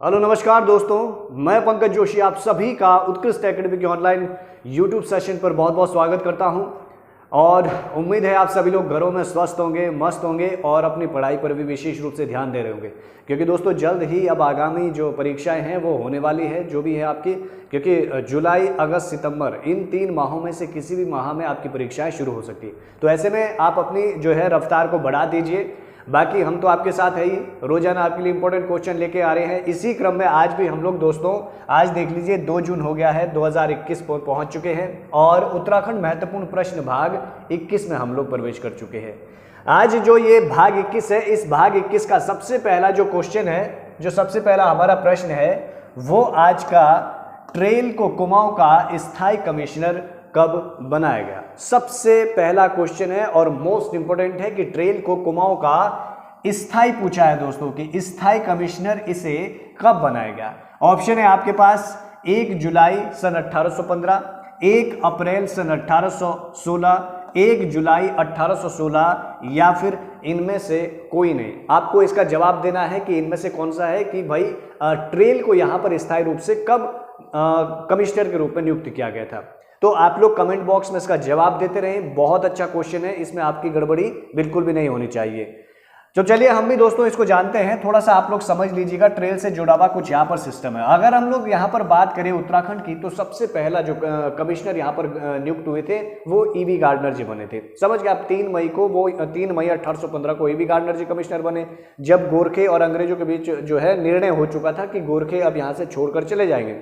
Hello नमस्कार दोस्तों, मैं पंकज जोशी आप सभी का उत्कृष्ट एकेडमी के ऑनलाइन यूट्यूब सेशन पर बहुत बहुत स्वागत करता हूं और उम्मीद है आप सभी लोग घरों में स्वस्थ होंगे, मस्त होंगे और अपनी पढ़ाई पर भी विशेष रूप से ध्यान दे रहे होंगे, क्योंकि दोस्तों जल्द ही अब आगामी जो परीक्षाएं हैं वो होने वाली है, जो भी है आपकी, क्योंकि जुलाई, अगस्त, सितंबर इन 3 माहों में से किसी भी माह में आपकी परीक्षाएं शुरू हो सकती है। तो ऐसे में आप अपनी जो है रफ्तार को बढ़ा दीजिए। बाकी हम तो आपके साथ है ही, रोजाना आपके लिए इंपॉर्टेंट क्वेश्चन लेके आ रहे हैं। इसी क्रम में आज भी हम लोग दोस्तों, आज देख लीजिए 2 जून हो गया है, 2021 पर पहुंच चुके हैं और उत्तराखंड महत्वपूर्ण प्रश्न भाग 21 में हम लोग प्रवेश कर चुके हैं। आज जो ये भाग 21 है, इस भाग 21 का सबसे पहला जो क्वेश्चन है, जो सबसे पहला हमारा प्रश्न है वो आज का, ट्रेल को कुमाऊं का स्थायी कमिश्नर कब बनाया गया। सबसे पहला क्वेश्चन है और मोस्ट इंपोर्टेंट है कि ट्रेल को कुमाऊं का स्थायी पूछा है दोस्तों कि स्थायी कमिश्नर इसे कब बनाया गया। ऑप्शन है आपके पास 1 जुलाई सन 1815, 1 अप्रैल सन 1816, 1 जुलाई 1816 या फिर इनमें से कोई नहीं। आपको इसका जवाब देना है कि इनमें से कौन सा है कि भाई ट्रेल को यहां पर स्थायी रूप से कब कमिश्नर के रूप में नियुक्त किया गया था। तो आप लोग कमेंट बॉक्स में इसका जवाब देते रहें। बहुत अच्छा क्वेश्चन है, इसमें आपकी गड़बड़ी बिल्कुल भी नहीं होनी चाहिए। तो चलिए हम भी दोस्तों इसको जानते हैं, थोड़ा सा आप लोग समझ लीजिएगा। ट्रेल से जुड़ा हुआ कुछ यहाँ पर सिस्टम है। अगर हम लोग यहाँ पर बात करें उत्तराखंड की, तो सबसे पहला जो कमिश्नर यहाँ पर नियुक्त हुए थे वो ईवी गार्डनर जी बने थे। समझ गए आप, 3 मई को, वो 3 मई 1815 को ईवी गार्डनर जी कमिश्नर बने, जब गोरखे और अंग्रेजों के बीच जो है निर्णय हो चुका था कि गोरखे अब यहाँ से छोड़कर चले जाएंगे।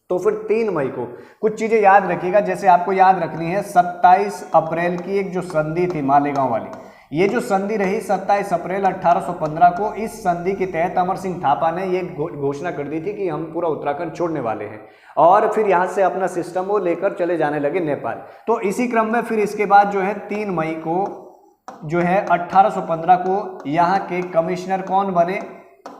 तो फिर 3 मई को कुछ चीजें याद रखिएगा, जैसे आपको याद रखनी है 27 अप्रैल की एक जो संधि थी मालेगांव वाली, ये जो संधि रही 27 अप्रैल 1815 को, इस संधि के तहत अमर सिंह थापा ने ये घोषणा कर दी थी कि हम पूरा उत्तराखंड छोड़ने वाले हैं और फिर यहाँ से अपना सिस्टम वो लेकर चले जाने लगे नेपाल। तो इसी क्रम में फिर इसके बाद जो है 3 मई को जो है 1815 को यहाँ के कमिश्नर कौन बने,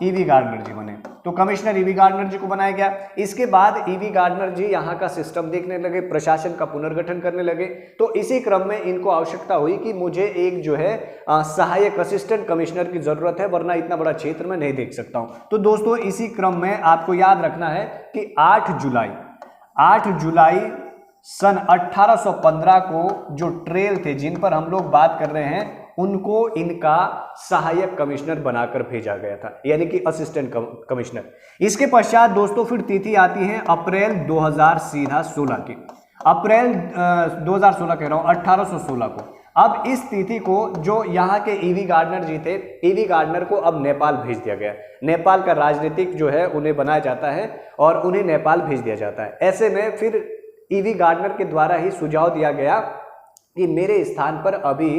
ईवी गार्डनर जी बने। तो कमिश्नर ईवी गार्डनर जी को बनाया गया। इसके बाद ईवी गार्डनर जी यहाँ का सिस्टम देखने लगे, प्रशासन का पुनर्गठन करने लगे। तो इसी क्रम में इनको आवश्यकता हुई कि मुझे एक जो है सहायक असिस्टेंट कमिश्नर की जरूरत है, वरना इतना बड़ा क्षेत्र में नहीं देख सकता हूँ। तो दोस्तों इसी क्रम में आपको याद रखना है कि 8 जुलाई सन 1815 को जो ट्रेल थे जिन पर हम लोग बात कर रहे हैं, उनको इनका सहायक कमिश्नर बनाकर भेजा गया था, यानी कि असिस्टेंट कमिश्नर। इसके पश्चात दोस्तों फिर तिथि आती है अप्रैल 2016 की, अप्रैल 2016 कह रहा हूं, 1816 को। अब इस तिथि को जो यहाँ के ईवी गार्डनर जी थे, ईवी गार्डनर को अब नेपाल भेज दिया गया। नेपाल का राजनीतिक जो है उन्हें बनाया जाता है और उन्हें नेपाल भेज दिया जाता है। ऐसे में फिर ईवी गार्डनर के द्वारा ही सुझाव दिया गया कि मेरे स्थान पर अभी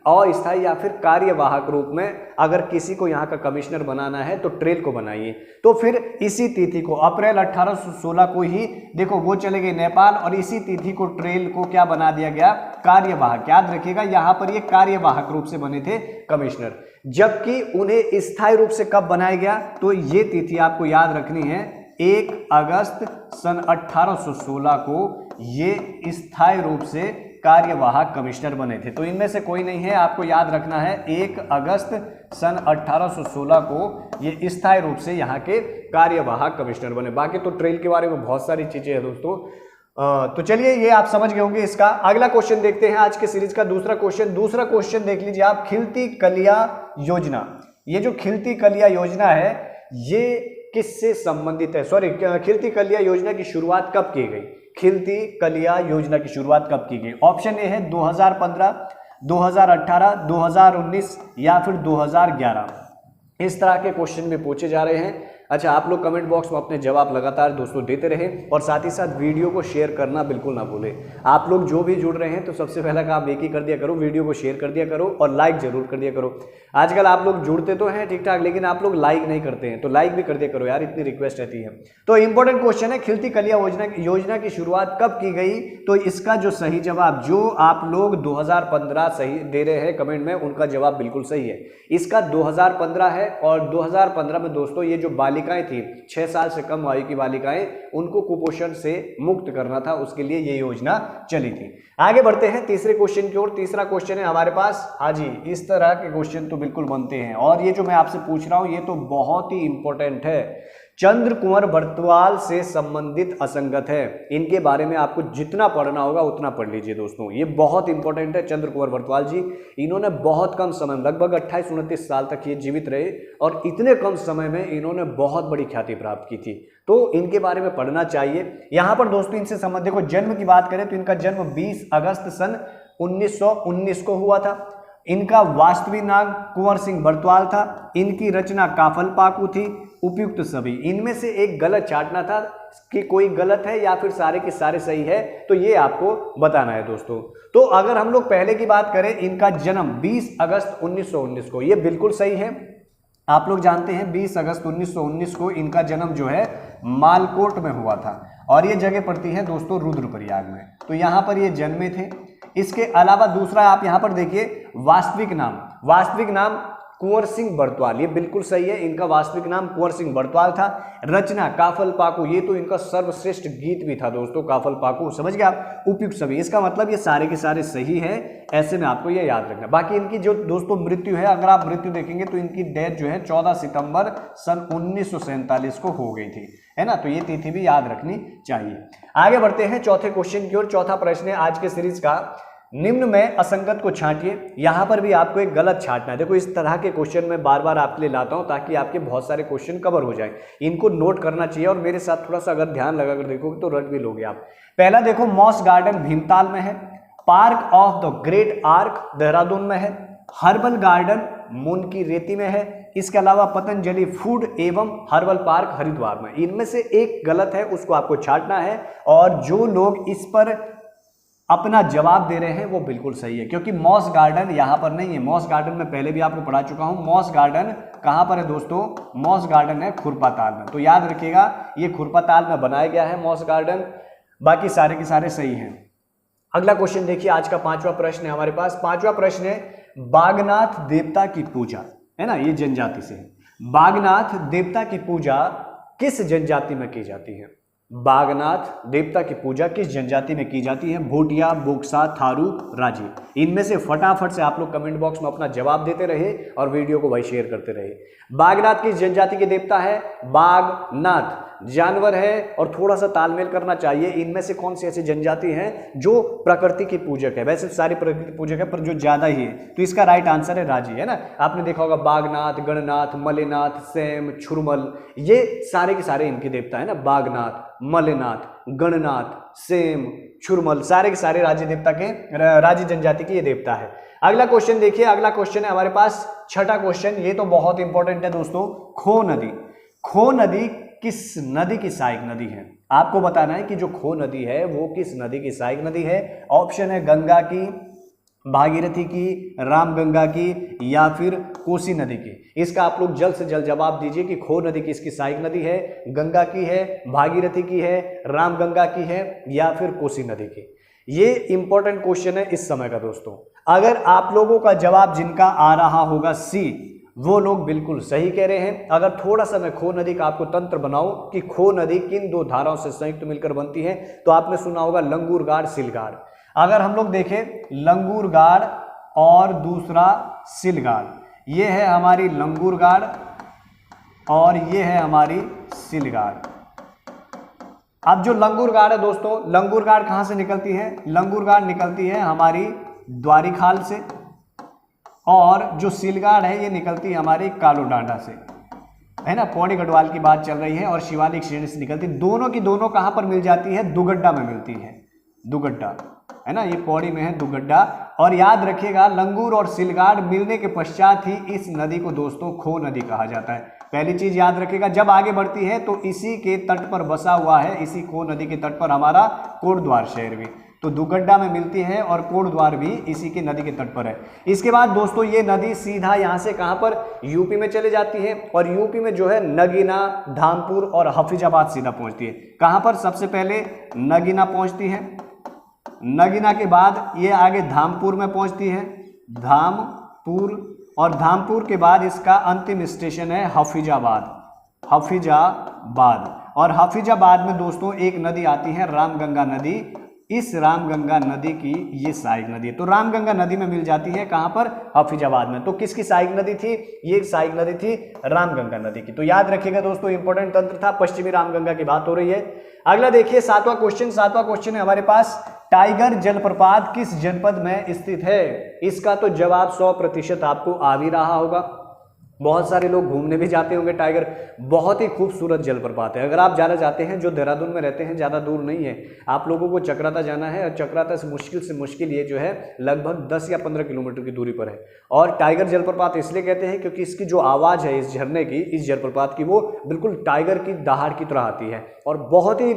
अस्थायी या फिर कार्यवाहक रूप में अगर किसी को यहाँ का कमिश्नर बनाना है तो ट्रेल को बनाइए। तो फिर इसी तिथि को अप्रैल 1816 को ही देखो वो चले गए नेपाल और इसी तिथि को ट्रेल को क्या बना दिया गया, कार्यवाहक। याद रखिएगा यहाँ पर ये कार्यवाहक रूप से बने थे कमिश्नर, जबकि उन्हें स्थायी रूप से कब बनाया गया, तो ये तिथि आपको याद रखनी है 1 अगस्त सन 1816 को ये स्थायी रूप से कार्यवाहक कमिश्नर बने थे। तो इनमें से कोई नहीं है, आपको याद रखना है 1 अगस्त सन 1816 को ये स्थायी रूप से यहाँ के कार्यवाहक कमिश्नर बने। बाकी तो ट्रेल के बारे में बहुत सारी चीजें हैं दोस्तों। तो चलिए ये आप समझ गए होंगे। इसका अगला क्वेश्चन देखते हैं, आज के सीरीज का दूसरा क्वेश्चन देख लीजिए आप, खिलती कलिया योजना। ये जो खिलती कलिया योजना है ये किससे संबंधित है, सॉरी, खिलती कलिया योजना की शुरुआत कब की गई, खिलती कलिया योजना की शुरुआत कब की गई। ऑप्शन ए है 2015, 2018, 2019 या फिर 2011। इस तरह के क्वेश्चन भी पूछे जा रहे हैं। अच्छा, आप लोग कमेंट बॉक्स में अपने जवाब लगातार दोस्तों देते रहें और साथ ही साथ वीडियो को शेयर करना बिल्कुल ना भूलें। आप लोग जो भी जुड़ रहे हैं तो सबसे पहला काम एक ही कर दिया करो, वीडियो को शेयर कर दिया करो और लाइक जरूर कर दिया करो। आजकल आप लोग जुड़ते तो हैं ठीक ठाक, लेकिन आप लोग लाइक नहीं करते हैं, तो लाइक भी कर दिया करो यार, इतनी रिक्वेस्ट रहती है। तो इंपॉर्टेंट क्वेश्चन है, खिलती कलिया योजना की शुरुआत कब की गई। तो इसका जो सही जवाब, जो आप लोग 2015 सही दे रहे हैं कमेंट में, उनका जवाब बिल्कुल सही है। इसका 2015 है और 2015 में दोस्तों ये जो बालिकाएं थी, 6 साल से कम आयु की बालिकाएं, उनको कुपोषण से मुक्त करना था, उसके लिए ये योजना चली थी। आगे बढ़ते हैं तीसरे क्वेश्चन की ओर। तीसरा क्वेश्चन है हमारे पास, हाँ जी, इस तरह के क्वेश्चन तो बिल्कुल बनते हैं और ये जो मैं आपसे पूछ रहा हूं ये तो बहुत ही इंपॉर्टेंट है, चंद्र कुंवर बरतवाल से संबंधित असंगत है। इनके बारे में आपको जितना पढ़ना होगा उतना पढ़ लीजिए दोस्तों, ये बहुत इंपॉर्टेंट है। चंद्र कुंवर बरतवाल जी, इन्होंने बहुत कम समय में, लगभग 28-29 साल तक ये जीवित रहे और इतने कम समय में इन्होंने बहुत बड़ी ख्याति प्राप्त की थी, तो इनके बारे में पढ़ना चाहिए। यहाँ पर दोस्तों इनसे संबंधित देखो, जन्म की बात करें तो इनका जन्म 20 अगस्त सन 1919 को हुआ था। इनका वास्तविक नाम कुंवर सिंह बरतवाल था। इनकी रचना काफल पाकू थी। उपयुक्त सभी, इनमें से एक गलत छांटना था कि कोई गलत है या फिर सारे के सारे सही है, तो ये आपको बताना है दोस्तों। तो अगर हम लोग पहले की बात करें, इनका जन्म 20 अगस्त 1919 को, ये बिल्कुल सही है। आप लोग जानते हैं 20 अगस्त 1919 को इनका जन्म जो है मालकोट में हुआ था और ये जगह पड़ती है दोस्तों रुद्रप्रयाग में, तो यहाँ पर ये जन्मे थे। इसके अलावा दूसरा आप यहाँ पर देखिए, वास्तविक नाम कुंवर सिंह बरतवाल, ये बिल्कुल सही है। इनका वास्तविक नाम कुंवर सिंह बरतवाल था। रचना काफल पाकू, ये तो इनका सर्वश्रेष्ठ गीत भी था दोस्तों, काफल पाकू, समझ गए आप। उपयुक्त सभी, इसका मतलब ये सारे के सारे सही है, ऐसे में आपको ये याद रखना। बाकी इनकी जो दोस्तों मृत्यु है, अगर आप मृत्यु देखेंगे तो इनकी डेथ जो है 14 सितंबर सन 1947 को हो गई थी, है ना, तो ये तिथि भी याद रखनी चाहिए। आगे बढ़ते हैं चौथे क्वेश्चन की ओर। चौथा प्रश्न है आज के सीरीज का, निम्न में असंगत को छांटिए। यहां पर भी आपको एक गलत छांटना है। देखो, इस तरह के क्वेश्चन मैं बार बार आपके लिए लाता हूं ताकि आपके बहुत सारे क्वेश्चन कवर हो जाए। इनको नोट करना चाहिए और मेरे साथ थोड़ा सा अगर ध्यान लगाकर देखोगे तो रट भी लोगे आप। पहला देखो, मॉस गार्डन भीमताल में है। Park of the great arc Dehradun में है। हर्बल गार्डन मून की रेती में है। इसके अलावा पतंजलि फूड एवं हर्बल पार्क हरिद्वार में। इनमें से एक गलत है, उसको आपको छांटना है और जो लोग इस पर अपना जवाब दे रहे हैं वो बिल्कुल सही है, क्योंकि मॉस गार्डन यहां पर नहीं है। मॉस गार्डन में पहले भी आपको पढ़ा चुका हूं। मॉस गार्डन कहां पर है दोस्तों? मॉस गार्डन है खुरपाताल में, तो याद रखिएगा ये खुरपाताल में बनाया गया है मॉस गार्डन। बाकी सारे के सारे सही हैं। अगला क्वेश्चन देखिए, आज का 5वां प्रश्न है हमारे पास। 5वां प्रश्न है, बागनाथ देवता की पूजा, है ना, ये जनजाति से है। बागनाथ देवता की पूजा किस जनजाति में की जाती है? बागनाथ देवता की पूजा किस जनजाति में की जाती है? भोटिया, बोक्सा, थारू, राजी। इनमें से फटाफट से आप लोग कमेंट बॉक्स में अपना जवाब देते रहे और वीडियो को भाई शेयर करते रहे। बागनाथ किस जनजाति के देवता है? बागनाथ जानवर है और थोड़ा सा तालमेल करना चाहिए। इनमें से कौन सी ऐसी जनजाति है जो प्रकृति की पूजक है? वैसे सारी प्रकृति पूजक है पर जो ज्यादा ही है, तो इसका राइट आंसर है राजी, है ना। आपने देखा होगा बागनाथ, गणनाथ, मलेनाथ, सेम, छुरमल, ये सारे के सारे इनके देवता है ना। बागनाथ, मलेनाथ, गणनाथ, सेम, छुरमल, सारे के सारे राज्य देवता के, राज्य जनजाति के ये देवता है। अगला क्वेश्चन देखिए, अगला क्वेश्चन है हमारे पास 6ठा क्वेश्चन। ये तो बहुत इंपॉर्टेंट है दोस्तों। खो नदी, खो नदी किस नदी की सहायक नदी है? आपको बताना है कि जो खो नदी है वो किस नदी की सहायक नदी है। ऑप्शन है गंगा की, भागीरथी की, रामगंगा की या फिर कोसी नदी की। इसका आप लोग जल्द से जल्द जवाब दीजिए कि खो नदी किसकी सहायक नदी है? गंगा की है, भागीरथी की है, रामगंगा की है या फिर कोसी नदी की। ये इंपॉर्टेंट क्वेश्चन है इस समय का दोस्तों। अगर आप लोगों का जवाब जिनका आ रहा होगा सी, वो लोग बिल्कुल सही कह रहे हैं। अगर थोड़ा सा मैं खो नदी का आपको तंत्र बनाऊं कि खो नदी किन दो धाराओं से संयुक्त मिलकर बनती है, तो आपने सुना होगा लंगूरगाड़, सिलगाड़। अगर हम लोग देखें लंगूरगाड़ और दूसरा सिलगाड़, ये है हमारी लंगूरगाड़ और ये है हमारी सिलगाड़। अब जो लंगूरगाड़ है दोस्तों, लंगूरगाड़ कहां से निकलती है? लंगूरगाड़ निकलती है हमारी द्वारिखाल से और जो सिलगाड़ है ये निकलती है हमारी कालूडांडा से, है ना। पौड़ी गढ़वाल की बात चल रही है और शिवालिक श्रेणी से निकलती। दोनों की दोनों कहां पर मिल जाती है? दुगड्डा में मिलती है, दुगड्डा, है ना, ये पौड़ी में है दुगड्डा। और याद रखिएगा लंगूर और सिलगाड़ मिलने के पश्चात ही इस नदी को दोस्तों खो नदी कहा जाता है। पहली चीज याद रखिएगा, जब आगे बढ़ती है तो इसी के तट पर बसा हुआ है, इसी खो नदी के तट पर हमारा कोटद्वार शहर भी, तो दुगड्डा में मिलती है और कोटद्वार भी इसी के नदी के तट पर है। इसके बाद दोस्तों ये नदी सीधा यहाँ से कहाँ पर? यूपी में चले जाती है और यूपी में जो है नगीना, धामपुर और हफीजाबाद सीधा पहुंचती है। कहाँ पर? सबसे पहले नगीना पहुंचती है, नगीना के बाद ये आगे धामपुर में पहुंचती है, धामपुर, और धामपुर के बाद इसका अंतिम स्टेशन है हफीजाबाद, हफीजाबाद। और हफीजाबाद में दोस्तों एक नदी आती है रामगंगा नदी, इस रामगंगा नदी की ये सहायक नदी है। तो रामगंगा नदी में मिल जाती है कहां पर, हफीजाबाद में। तो किसकी सहायक नदी थी, ये सहायक नदी थी रामगंगा नदी की। तो याद रखिएगा दोस्तों, इंपॉर्टेंट तंत्र था, पश्चिमी रामगंगा की बात हो रही है। अगला देखिए 7वां क्वेश्चन है हमारे पास, टाइगर जलप्रपात किस जनपद में स्थित है। इसका तो जवाब 100% आपको आ भी रहा होगा। बहुत सारे लोग घूमने भी जाते होंगे टाइगर, बहुत ही खूबसूरत जलप्रपात है। अगर आप जाना चाहते हैं, जो देहरादून में रहते हैं, ज़्यादा दूर नहीं है, आप लोगों को चक्राता जाना है, और चक्राता से मुश्किल ये जो है लगभग 10 या 15 किलोमीटर की दूरी पर है। और टाइगर जलप्रपात इसलिए कहते हैं क्योंकि इसकी जो आवाज़ है इस झरने की, इस जलप्रपात की, वो बिल्कुल टाइगर की दहाड़ की तरह आती है और बहुत ही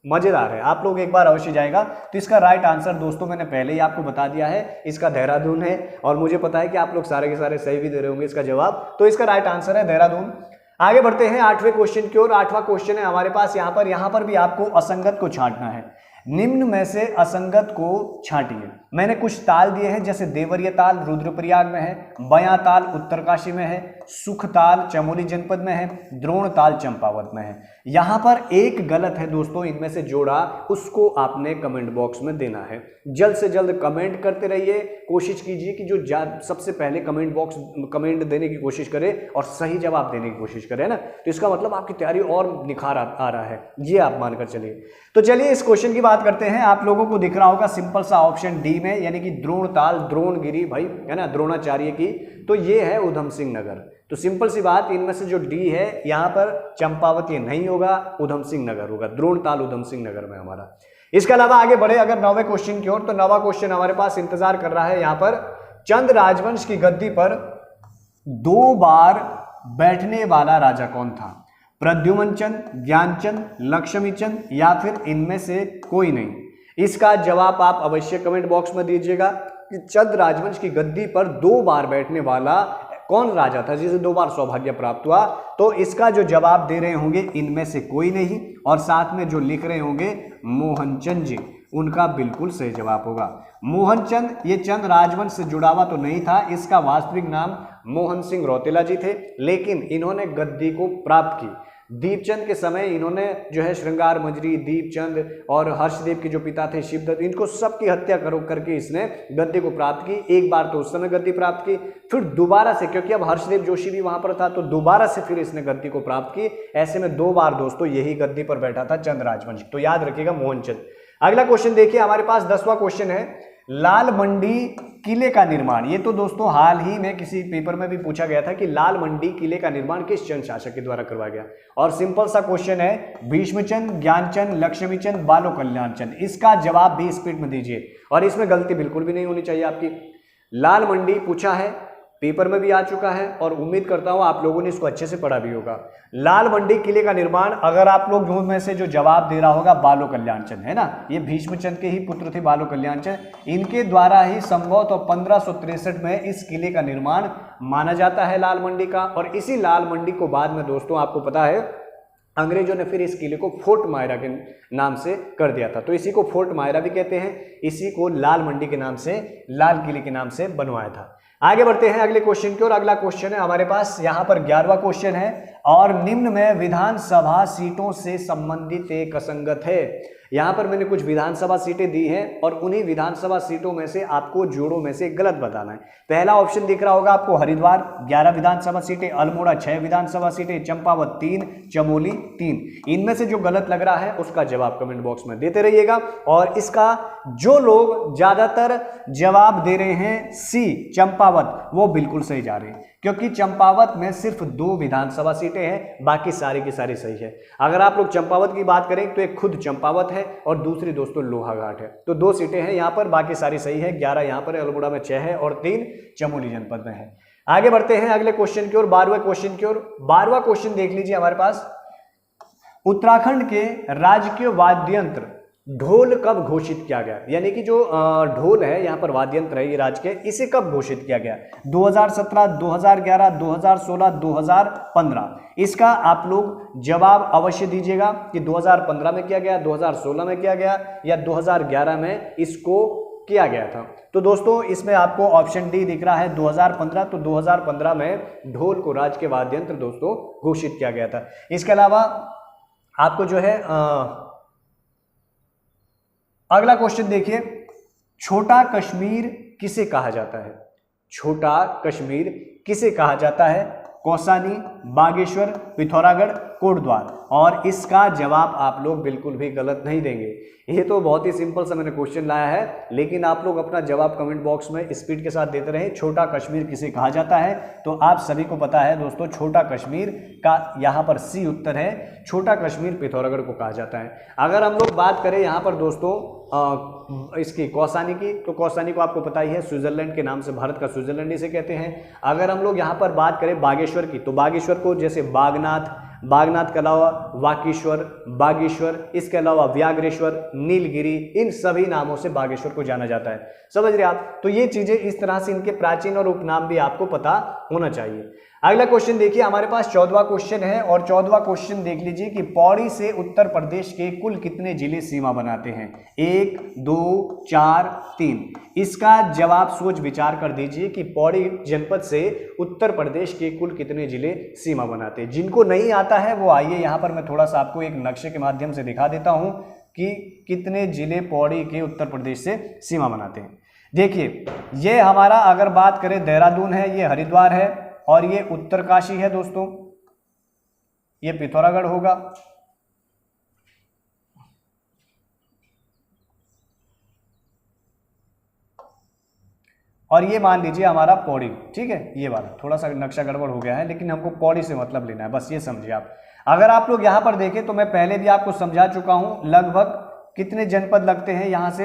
मजेदार है। आप लोग एक बार अवश्य जाएगा। तो इसका राइट आंसर दोस्तों मैंने पहले ही आपको बता दिया है, इसका देहरादून है। और मुझे पता है कि आप लोग सारे के सारे सही भी दे रहे होंगे इसका जवाब। तो इसका राइट आंसर है देहरादून। आगे बढ़ते हैं 8वें क्वेश्चन की ओर। 8वां क्वेश्चन है हमारे पास यहाँ पर भी आपको असंगत को छांटना है। निम्न में से असंगत को छांटिए। मैंने कुछ ताल दिए हैं, जैसे देवरिया ताल रुद्रप्रयाग में है, बयां ताल उत्तरकाशी में है, सुख ताल चमोली जनपद में है, द्रोण ताल चंपावत में है। यहां पर एक गलत है दोस्तों, इनमें से जोड़ा, उसको आपने कमेंट बॉक्स में देना है। जल्द से जल्द कमेंट करते रहिए, कोशिश कीजिए कि जो सबसे पहले कमेंट देने की कोशिश करे और सही जवाब देने की कोशिश करे, ना, तो इसका मतलब आपकी तैयारी और निखार आ रहा है, ये आप मानकर चलिए। तो चलिए इस क्वेश्चन की बात करते हैं। आप लोगों को दिख रहा होगा सिंपल सा ऑप्शन डी में, यानी कि द्रोण ताल, द्रोणगिरी भाई है ना, द्रोणाचार्य की। तो ये है उधम सिंह नगर। तो सिंपल सी बात, इनमें से जो डी है यहाँ पर चंपावत ये नहीं होगा, उधम सिंह नगर होगा। द्रोण ताल उधम सिंह नगर में हमारा। इसके अलावा आगे बढ़े अगर 9वें क्वेश्चन की ओर, तो 9वां क्वेश्चन हमारे पास इंतजार कर रहा है। यहाँ पर चंद राजवंश की गद्दी पर 2 बार बैठने वाला राजा कौन था। प्रद्युमन चंद, ज्ञानचंद, लक्ष्मीचंद या फिर इनमें से कोई नहीं। इसका जवाब आप अवश्य कमेंट बॉक्स में दीजिएगा कि चंद राजवंश की गद्दी पर 2 बार बैठने वाला कौन राजा था जिसे 2 बार सौभाग्य प्राप्त हुआ। तो इसका जो जवाब दे रहे होंगे इनमें से कोई नहीं, और साथ में जो लिख रहे होंगे मोहनचंद जी, उनका बिल्कुल सही जवाब होगा मोहनचंद। ये चंद राजवंश से जुड़ा हुआ तो नहीं था, इसका वास्तविक नाम मोहन सिंह रौतेला जी थे, लेकिन इन्होंने गद्दी को प्राप्त की दीपचंद के समय। इन्होंने जो है श्रृंगार मंजरी, दीपचंद और हर्षदेव के जो पिता थे शिवदत्त, इनको सबकी हत्या करके इसने गद्दी को प्राप्त की। एक बार तो उस समय गद्दी प्राप्त की, फिर दोबारा से, क्योंकि अब हर्षदेव जोशी भी वहां पर था, तो दोबारा से फिर इसने गद्दी को प्राप्त की। ऐसे में 2 बार दोस्तों यही गद्दी पर बैठा था चंद राजवंश। तो याद रखिएगा मोहनचंद। अगला क्वेश्चन देखिए हमारे पास 10वां क्वेश्चन है, लाल मंडी किले का निर्माण। ये तो दोस्तों हाल ही में किसी पेपर में भी पूछा गया था कि लाल मंडी किले का निर्माण किस चंद शासक के द्वारा करवाया गया। और सिंपल सा क्वेश्चन है, भीष्मचंद, ज्ञानचंद, लक्ष्मीचंद, बालो कल्याण चंद। इसका जवाब भी स्पीड में दीजिए, और इसमें गलती बिल्कुल भी नहीं होनी चाहिए आपकी। लाल मंडी पूछा है, पेपर में भी आ चुका है, और उम्मीद करता हूं आप लोगों ने इसको अच्छे से पढ़ा भी होगा। लाल मंडी किले का निर्माण, अगर आप लोग में से जो जवाब दे रहा होगा बालो कल्याण चंद है ना, ये भीष्मचंद के ही पुत्र थे बालो कल्याण चंद, इनके द्वारा ही संभवतः 1563 में इस किले का निर्माण माना जाता है लाल मंडी का। और इसी लाल मंडी को बाद में दोस्तों आपको पता है अंग्रेजों ने फिर इस किले को फोर्ट मायरा के नाम से कर दिया था। तो इसी को फोर्ट मायरा भी कहते हैं, इसी को लाल मंडी के नाम से, लाल किले के नाम से बनवाया था। आगे बढ़ते हैं अगले क्वेश्चन की ओर। अगला क्वेश्चन है हमारे पास यहाँ पर 11वां क्वेश्चन है, और निम्न में विधानसभा सीटों से संबंधित एक असंगत है। यहाँ पर मैंने कुछ विधानसभा सीटें दी हैं, और उन्हीं विधानसभा सीटों में से आपको जोड़ों में से गलत बताना है। पहला ऑप्शन दिख रहा होगा आपको, हरिद्वार 11 विधानसभा सीटें, अल्मोड़ा 6 विधानसभा सीटें, चंपावत 3, चमोली 3। इनमें से जो गलत लग रहा है उसका जवाब कमेंट बॉक्स में देते रहिएगा। और इसका जो लोग ज्यादातर जवाब दे रहे हैं सी चंपावत, वो बिल्कुल सही जा रहे हैं, क्योंकि चंपावत में सिर्फ 2 विधानसभा सीटें हैं, बाकी सारी की सारी सही है। अगर आप लोग चंपावत की बात करें तो एक खुद चंपावत है और दूसरी दोस्तों लोहाघाट है। तो 2 सीटें हैं यहाँ पर, बाकी सारी सही है। 11 यहाँ पर है, अल्मोड़ा में 6 है, और 3 चमोली जनपद में है। आगे बढ़ते हैं अगले क्वेश्चन की ओर, 12वें क्वेश्चन की ओर। 12वां क्वेश्चन देख लीजिए हमारे पास, उत्तराखंड के राजकीय वाद्य यंत्र ढोल कब घोषित किया गया। यानी कि जो ढोल है यहाँ पर वाद्य यंत्र है ये राज्य के, इसे कब घोषित किया गया। 2017, 2011, 2016, 2015। इसका आप लोग जवाब अवश्य दीजिएगा कि 2015 में किया गया, 2016 में किया गया, या 2011 में इसको किया गया था। तो दोस्तों इसमें आपको ऑप्शन डी दिख रहा है 2015। तो 2015 में ढोल को राज्य के वाद्य यंत्र दोस्तों घोषित किया गया था। इसके अलावा आपको जो है अगला क्वेश्चन देखिए, छोटा कश्मीर किसे कहा जाता है? छोटा कश्मीर किसे कहा जाता है? कौसानी, बागेश्वर, पिथौरागढ़, कोटद्वार। और इसका जवाब आप लोग बिल्कुल भी गलत नहीं देंगे। ये तो बहुत ही सिंपल सा मैंने क्वेश्चन लाया है, लेकिन आप लोग अपना जवाब कमेंट बॉक्स में स्पीड के साथ देते रहे। छोटा कश्मीर किसे कहा जाता है? तो आप सभी को पता है दोस्तों, छोटा कश्मीर का यहाँ पर सी उत्तर है। छोटा कश्मीर पिथौरागढ़ को कहा जाता है। अगर हम लोग बात करें यहाँ पर दोस्तों इसकी कौसानी की, तो कौसानी को आपको पता ही है, स्विट्जरलैंड के नाम से, भारत का स्विट्जरलैंड इसे कहते हैं। अगर हम लोग यहाँ पर बात करें बागेश्वर की, तो बागेश्वर को जैसे बागनाथ के अलावा वाकीश्वर, बागेश्वर, इसके अलावा व्याघ्रेश्वर, नीलगिरी, इन सभी नामों से बागेश्वर को जाना जाता है। समझ रहे आप? तो ये चीजें इस तरह से, इनके प्राचीन और उपनाम भी आपको पता होना चाहिए। अगला क्वेश्चन देखिए, हमारे पास 14वां क्वेश्चन है और 14वां क्वेश्चन देख लीजिए कि पौड़ी से उत्तर प्रदेश के कुल कितने जिले सीमा बनाते हैं? 1, 2, 4, 3। इसका जवाब सोच विचार कर दीजिए कि पौड़ी जनपद से उत्तर प्रदेश के कुल कितने जिले सीमा बनाते हैं। जिनको नहीं आता है वो आइए, यहाँ पर मैं थोड़ा सा आपको एक नक्शे के माध्यम से दिखा देता हूँ कि कितने जिले पौड़ी के उत्तर प्रदेश से सीमा बनाते हैं। देखिए, ये हमारा अगर बात करें देहरादून है, ये हरिद्वार है, और ये उत्तरकाशी है दोस्तों, ये पिथौरागढ़ होगा, और ये मान लीजिए हमारा पौड़ी। ठीक है, ये वाला थोड़ा सा नक्शा गड़बड़ हो गया है, लेकिन हमको पौड़ी से मतलब लेना है, बस ये समझिए आप। अगर आप लोग यहां पर देखें तो मैं पहले भी आपको समझा चुका हूं लगभग कितने जनपद लगते हैं यहां से।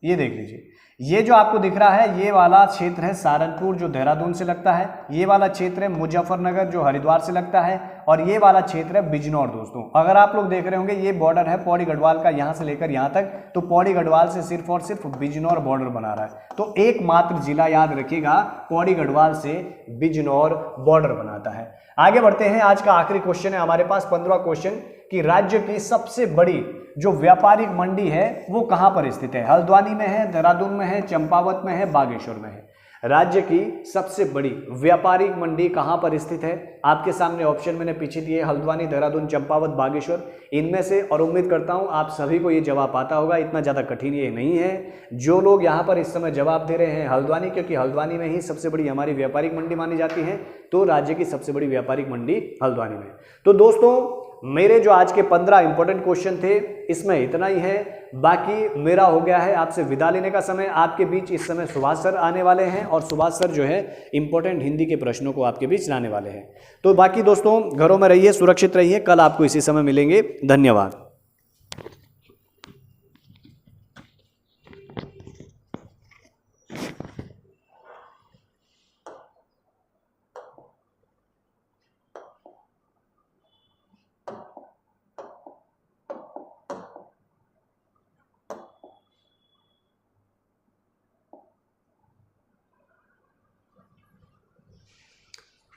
ये देख लीजिए, ये जो आपको दिख रहा है ये वाला क्षेत्र है सहारनपुर, जो देहरादून से लगता है। ये वाला क्षेत्र है मुजफ्फरनगर, जो हरिद्वार से लगता है। और ये वाला क्षेत्र है बिजनौर दोस्तों। अगर आप लोग देख रहे होंगे ये बॉर्डर है पौड़ी गढ़वाल का, यहाँ से लेकर यहाँ तक, तो पौड़ी गढ़वाल से सिर्फ और सिर्फ बिजनौर बॉर्डर बना रहा है। तो एकमात्र जिला याद रखिएगा, पौड़ी गढ़वाल से बिजनौर बॉर्डर बनाता है। आगे बढ़ते हैं, आज का आखिरी क्वेश्चन है हमारे पास 15वां क्वेश्चन, कि राज्य की सबसे बड़ी जो व्यापारिक मंडी है वो कहां पर स्थित है? हल्द्वानी में है, देहरादून में है, चंपावत में है, बागेश्वर में है। राज्य की सबसे बड़ी व्यापारिक मंडी कहां पर स्थित है? आपके सामने ऑप्शन मैंने पीछे दिए, हल्द्वानी, देहरादून, चंपावत, बागेश्वर, इनमें से। और उम्मीद करता हूं आप सभी को ये जवाब आता होगा, इतना ज़्यादा कठिन ये नहीं है। जो लोग यहाँ पर इस समय जवाब दे रहे हैं हल्द्वानी, क्योंकि हल्द्वानी में ही सबसे बड़ी हमारी व्यापारिक मंडी मानी जाती है, तो राज्य की सबसे बड़ी व्यापारिक मंडी हल्द्वानी में। तो दोस्तों, मेरे जो आज के 15 इंपॉर्टेंट क्वेश्चन थे इसमें इतना ही है। बाकी मेरा हो गया है आपसे विदा लेने का समय। आपके बीच इस समय सुभाष सर आने वाले हैं, और सुभाष सर जो है इंपॉर्टेंट हिंदी के प्रश्नों को आपके बीच लाने वाले हैं। तो बाकी दोस्तों, घरों में रहिए, सुरक्षित रहिए। कल आपको इसी समय मिलेंगे। धन्यवाद।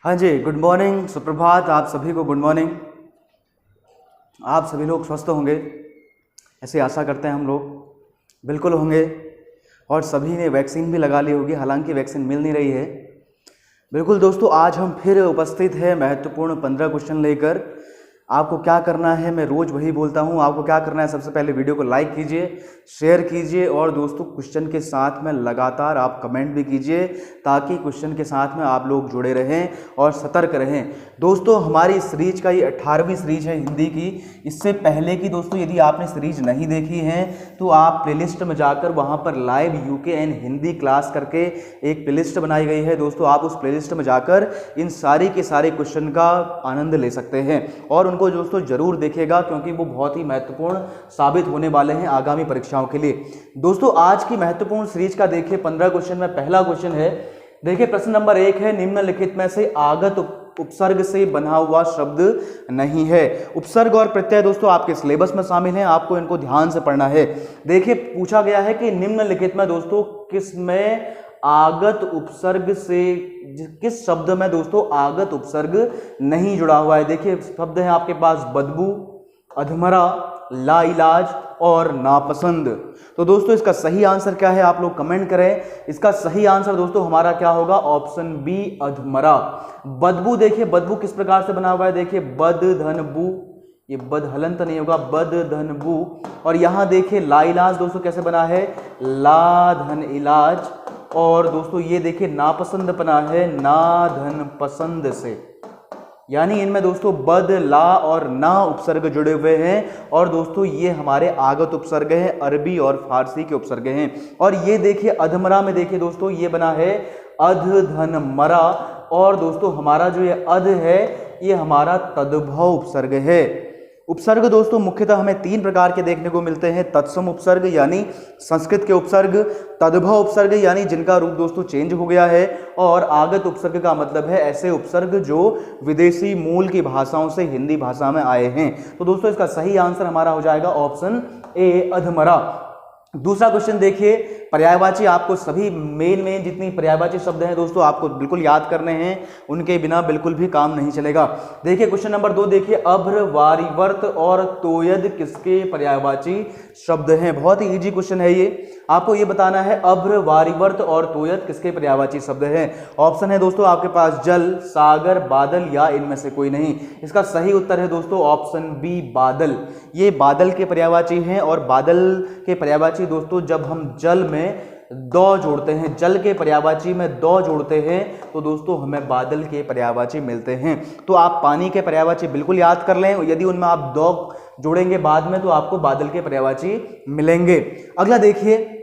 हाँ जी, गुड मॉर्निंग, सुप्रभात, आप सभी को गुड मॉर्निंग। आप सभी लोग स्वस्थ होंगे, ऐसे आशा करते हैं हम लोग। बिल्कुल होंगे, और सभी ने वैक्सीन भी लगा ली होगी, हालांकि वैक्सीन मिल नहीं रही है। बिल्कुल दोस्तों, आज हम फिर उपस्थित हैं महत्वपूर्ण 15 क्वेश्चन लेकर। आपको क्या करना है, मैं रोज़ वही बोलता हूँ, आपको क्या करना है, सबसे पहले वीडियो को लाइक कीजिए, शेयर कीजिए, और दोस्तों क्वेश्चन के साथ में लगातार आप कमेंट भी कीजिए, ताकि क्वेश्चन के साथ में आप लोग जुड़े रहें और सतर्क रहें। दोस्तों, हमारी सीरीज का ये 18वीं सीरीज है हिंदी की। इससे पहले की दोस्तों यदि आपने सीरीज नहीं देखी है तो आप प्लेलिस्ट में जाकर वहाँ पर live UK and Hindi class करके एक प्लेलिस्ट बनाई गई है दोस्तों। आप उस प्लेलिस्ट में जाकर इन सारे के सारे क्वेश्चन का आनंद ले सकते हैं, और उनको दोस्तों जरूर देखिएगा, क्योंकि वो बहुत ही महत्वपूर्ण साबित होने वाले हैं आगामी परीक्षाओं के लिए। दोस्तों, आज की महत्वपूर्ण सीरीज का देखिए 15 क्वेश्चन में पहला क्वेश्चन है, देखिए प्रश्न नंबर 1 है, निम्नलिखित में से आगत उपसर्ग से बना हुआ शब्द नहीं है। उपसर्ग और प्रत्यय दोस्तों आपके सिलेबस में शामिल हैं, आपको इनको ध्यान से पढ़ना है। देखिए पूछा गया है कि निम्नलिखित में दोस्तों किस में आगत उपसर्ग से, किस शब्द में दोस्तों आगत उपसर्ग नहीं जुड़ा हुआ है। देखिए शब्द है आपके पास बदबू, अधमरा, लाइलाज और नापसंद। तो दोस्तों इसका सही आंसर क्या है, आप लोग कमेंट करें। इसका सही आंसर दोस्तों हमारा क्या होगा, ऑप्शन बी अधमरा। बदबू, देखिए बदबू किस प्रकार से बना हुआ है, देखिए बद धन बू, ये बद हलंत नहीं होगा, बद धन बू। और यहाँ देखिए लाइलाज दोस्तों कैसे बना है, ला धन इलाज। और दोस्तों ये देखिए नापसंद बना है, ना धन पसंद से। यानी इनमें दोस्तों बद, ला और ना उपसर्ग जुड़े हुए हैं। और दोस्तों ये हमारे आगत उपसर्ग हैं, अरबी और फारसी के उपसर्ग हैं। और ये देखिए अधमरा में देखिए दोस्तों ये बना है अध धन मरा। और दोस्तों हमारा जो ये अध है ये हमारा तद्भव उपसर्ग है। उपसर्ग दोस्तों मुख्यतः हमें 3 प्रकार के देखने को मिलते हैं, तत्सम उपसर्ग यानी संस्कृत के उपसर्ग, तद्भव उपसर्ग यानी जिनका रूप दोस्तों चेंज हो गया है, और आगत उपसर्ग का मतलब है ऐसे उपसर्ग जो विदेशी मूल की भाषाओं से हिंदी भाषा में आए हैं। तो दोस्तों इसका सही आंसर हमारा हो जाएगा ऑप्शन ए, अधमरा। दूसरा क्वेश्चन देखिए, पर्यायवाची आपको सभी मेन जितनी पर्यायवाची शब्द हैं दोस्तों आपको बिल्कुल याद करने हैं, उनके बिना बिल्कुल भी काम नहीं चलेगा। देखिए क्वेश्चन नंबर 2 देखिए, अभ्र, वारिवर्त और तोयद किसके पर्यायवाची शब्द हैं? बहुत ही इजी क्वेश्चन है ये। आपको ये बताना है अभ्र, वारिवर्त और तोयद किसके पर्यायवाची शब्द हैं। ऑप्शन है दोस्तों आपके पास जल, सागर, बादल या इनमें से कोई नहीं। इसका सही उत्तर है दोस्तों ऑप्शन बी, बादल। ये बादल के पर्यायवाची हैं। और बादल के पर्यायवाची दोस्तों जब हम जल में दौ जोड़ते हैं, जल के पर्यायवाची में दौ जोड़ते हैं तो दोस्तों हमें बादल के पर्यायवाची मिलते हैं। तो आप पानी के पर्यायवाची बिल्कुल याद कर लें, यदि उनमें आप दौ जोड़ेंगे बाद में तो आपको बादल के पर्यायवाची मिलेंगे। अगला देखिए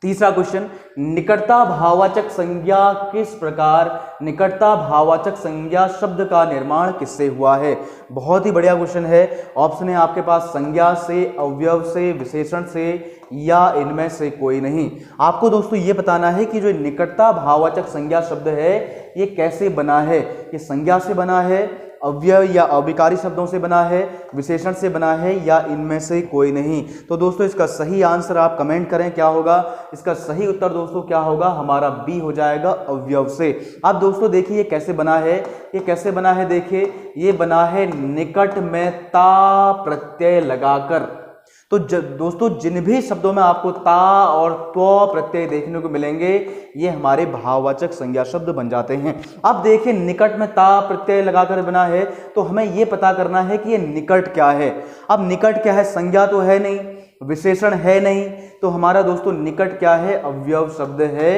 तीसरा क्वेश्चन, निकटता भाववाचक संज्ञा किस प्रकार, निकटता भाववाचक संज्ञा शब्द का निर्माण किससे हुआ है? बहुत ही बढ़िया क्वेश्चन है। ऑप्शन है आपके पास संज्ञा से, अवयव से, विशेषण से या इनमें से कोई नहीं। आपको दोस्तों ये बताना है कि जो निकटता भाववाचक संज्ञा शब्द है ये कैसे बना है। ये संज्ञा से बना है, अव्यय या अविकारी शब्दों से बना है, विशेषण से बना है या इनमें से कोई नहीं। तो दोस्तों इसका सही आंसर आप कमेंट करें क्या होगा। इसका सही उत्तर दोस्तों क्या होगा, हमारा बी हो जाएगा, अवयव से। अब दोस्तों देखिए ये कैसे बना है, ये कैसे बना है देखिए, ये बना है निकट में ता प्रत्यय लगाकर। तो दोस्तों जिन भी शब्दों में आपको ता और त्व प्रत्यय देखने को मिलेंगे ये हमारे भाववाचक संज्ञा शब्द बन जाते हैं। अब देखिए निकट में ता प्रत्यय लगाकर बना है तो हमें ये पता करना है कि ये निकट क्या है। अब निकट क्या है, संज्ञा तो है नहीं, विशेषण है नहीं, तो हमारा दोस्तों निकट क्या है, अवयव शब्द है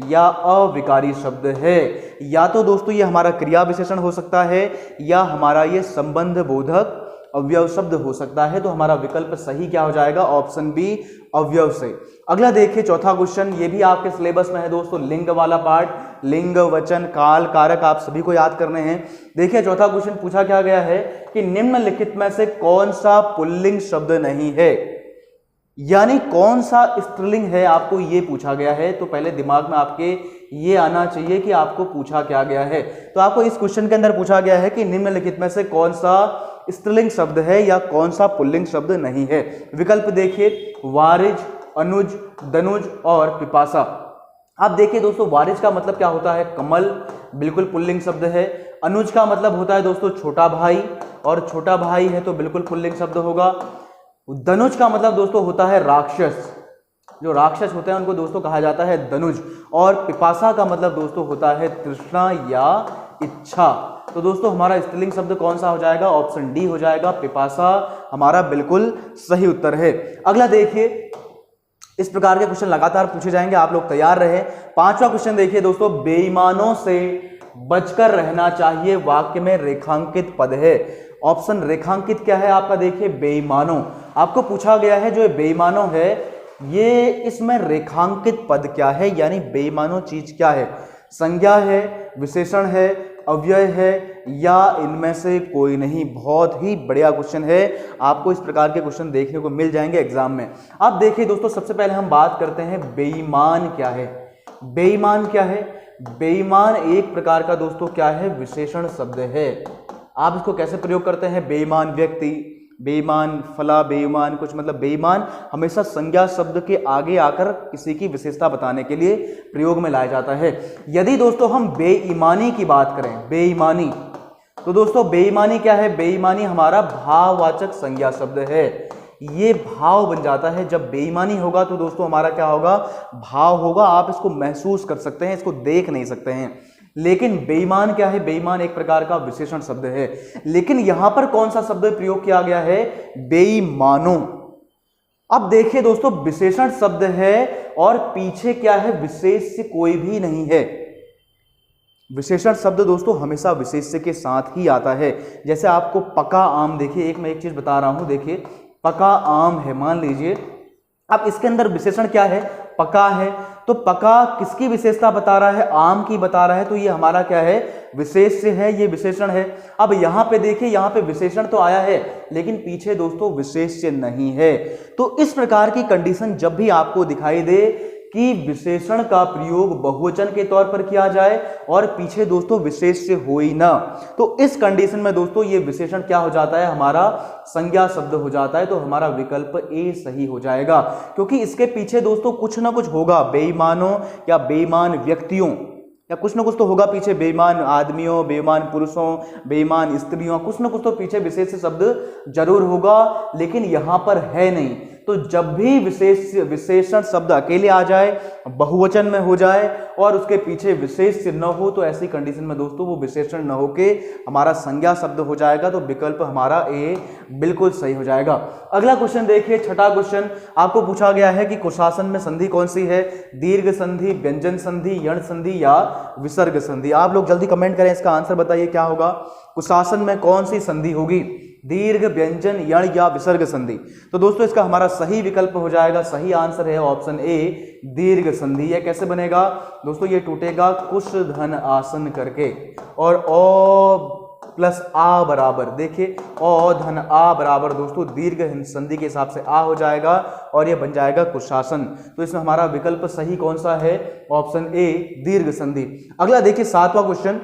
या अविकारी शब्द है। या तो दोस्तों ये हमारा क्रिया विशेषण हो सकता है या हमारा ये संबंध बोधक अवयव शब्द हो सकता है। तो हमारा विकल्प सही क्या हो जाएगा, ऑप्शन बी, अवयव से। अगला देखिए चौथा क्वेश्चन, ये भी आपके सिलेबस में है दोस्तों, लिंग वाला पार्ट, लिंग, वचन, काल, कारक आप सभी को याद करने हैं। देखिए चौथा क्वेश्चन पूछा क्या गया है कि निम्नलिखित में से कौन सा पुल्लिंग शब्द नहीं है, यानी कौन सा स्त्रीलिंग है, आपको ये पूछा गया है। तो पहले दिमाग में आपके ये आना चाहिए कि आपको पूछा क्या गया है। तो आपको इस क्वेश्चन के अंदर पूछा गया है कि निम्नलिखित में से कौन सा स्त्रीलिंग शब्द है या कौन सा पुल्लिंग शब्द नहीं है। विकल्प देखिए, वारिज, अनुज, दनुज और पिपासा। आप देखिए दोस्तों वारिज का मतलब क्या होता है, कमल, बिल्कुल पुल्लिंग शब्द है। अनुज का मतलब होता है दोस्तों छोटा भाई, और छोटा भाई है तो बिल्कुल पुल्लिंग शब्द होगा। दनुज का मतलब दोस्तों होता है राक्षस, जो राक्षस होते हैं उनको दोस्तों कहा जाता है दनुज। और पिपासा का मतलब दोस्तों होता है तृष्णा या इच्छा। तो दोस्तों हमारा स्त्रीलिंग शब्द कौन सा हो जाएगा, ऑप्शन डी हो जाएगा, पिपासा हमारा बिल्कुल सही उत्तर है। अगला देखिए, इस प्रकार के क्वेश्चन लगातार पूछे जाएंगे, आप लोग तैयार रहे। पांचवा क्वेश्चन देखिए दोस्तों, बेईमानों से बचकर रहना चाहिए वाक्य में रेखांकित पद है। ऑप्शन रेखांकित क्या है आपका, देखिए बेईमानों। आपको पूछा गया है जो बेईमानों है ये इसमें रेखांकित पद क्या है, यानी बेईमानों चीज क्या है, संज्ञा है, विशेषण है, अव्यय है या इनमें से कोई नहीं। बहुत ही बढ़िया क्वेश्चन है, आपको इस प्रकार के क्वेश्चन देखने को मिल जाएंगे एग्जाम में। अब देखिए दोस्तों सबसे पहले हम बात करते हैं बेईमान क्या है। बेईमान क्या है, बेईमान एक प्रकार का दोस्तों क्या है, विशेषण शब्द है। आप इसको कैसे प्रयोग करते हैं, बेईमान व्यक्ति, बेईमान फला, बेईमान कुछ, मतलब बेईमान हमेशा संज्ञा शब्द के आगे आकर किसी की विशेषता बताने के लिए प्रयोग में लाया जाता है। यदि दोस्तों हम बेईमानी की बात करें, बेईमानी, तो दोस्तों बेईमानी क्या है, बेईमानी हमारा भाववाचक संज्ञा शब्द है। ये भाव बन जाता है, जब बेईमानी होगा तो दोस्तों हमारा क्या होगा, भाव होगा। आप इसको महसूस कर सकते हैं, इसको देख नहीं सकते हैं। लेकिन बेईमान क्या है? बेईमान एक प्रकार का विशेषण शब्द है, लेकिन यहां पर कौन सा शब्द प्रयोग किया गया है? बेईमानों। अब देखिए दोस्तों, विशेषण शब्द है और पीछे क्या है? विशेष्य कोई भी नहीं है। विशेषण शब्द दोस्तों हमेशा विशेष्य के साथ ही आता है। जैसे आपको पका आम, देखिए मैं एक चीज बता रहा हूं, देखिए पका आम है मान लीजिए, अब इसके अंदर विशेषण क्या है? पका है, तो पका किसकी विशेषता बता रहा है? आम की बता रहा है, तो ये हमारा क्या है? विशेष्य है, ये विशेषण है। अब यहां पे देखिए, यहां पे विशेषण तो आया है लेकिन पीछे दोस्तों विशेष्य नहीं है। तो इस प्रकार की कंडीशन जब भी आपको दिखाई दे कि विशेषण का प्रयोग बहुवचन के तौर पर किया जाए और पीछे दोस्तों विशेष्य हो ही ना, तो इस कंडीशन में दोस्तों ये विशेषण क्या हो जाता है? हमारा संज्ञा शब्द हो जाता है। तो हमारा विकल्प ए सही हो जाएगा, क्योंकि इसके पीछे दोस्तों कुछ ना कुछ होगा, बेईमानों या बेईमान व्यक्तियों या कुछ ना कुछ तो होगा पीछे, बेईमान आदमियों, बेईमान पुरुषों, बेईमान स्त्रियों, कुछ ना कुछ तो पीछे विशेष शब्द जरूर होगा, लेकिन यहां पर है नहीं। तो जब भी विशेषण शब्द अकेले आ जाए, बहुवचन में हो जाए और उसके पीछे विशेष न हो, तो ऐसी कंडीशन में दोस्तों वो विशेषण न होके हमारा संज्ञा शब्द हो जाएगा। तो विकल्प हमारा ए बिल्कुल सही हो जाएगा। अगला क्वेश्चन देखिए, छठा क्वेश्चन आपको पूछा गया है कि कुशासन में संधि कौन सी है? दीर्घ संधि, व्यंजन संधि, यण संधि या विसर्ग संधि? आप लोग जल्दी कमेंट करें, इसका आंसर बताइए क्या होगा। कुशासन में कौन सी संधि होगी? दीर्घ, व्यंजन, यण या विसर्ग संधि? तो दोस्तों इसका हमारा सही विकल्प हो जाएगा, सही आंसर है ऑप्शन ए, दीर्घ संधि। यह कैसे बनेगा दोस्तों? ये टूटेगा कुश धन आसन करके, और ओ प्लस आ बराबर, देखिए ओ धन आ बराबर दोस्तों दीर्घ संधि के हिसाब से आ हो जाएगा और ये बन जाएगा कुशासन। तो इसमें हमारा विकल्प सही कौन सा है? ऑप्शन ए, दीर्घ संधि। अगला देखिए सातवां क्वेश्चन,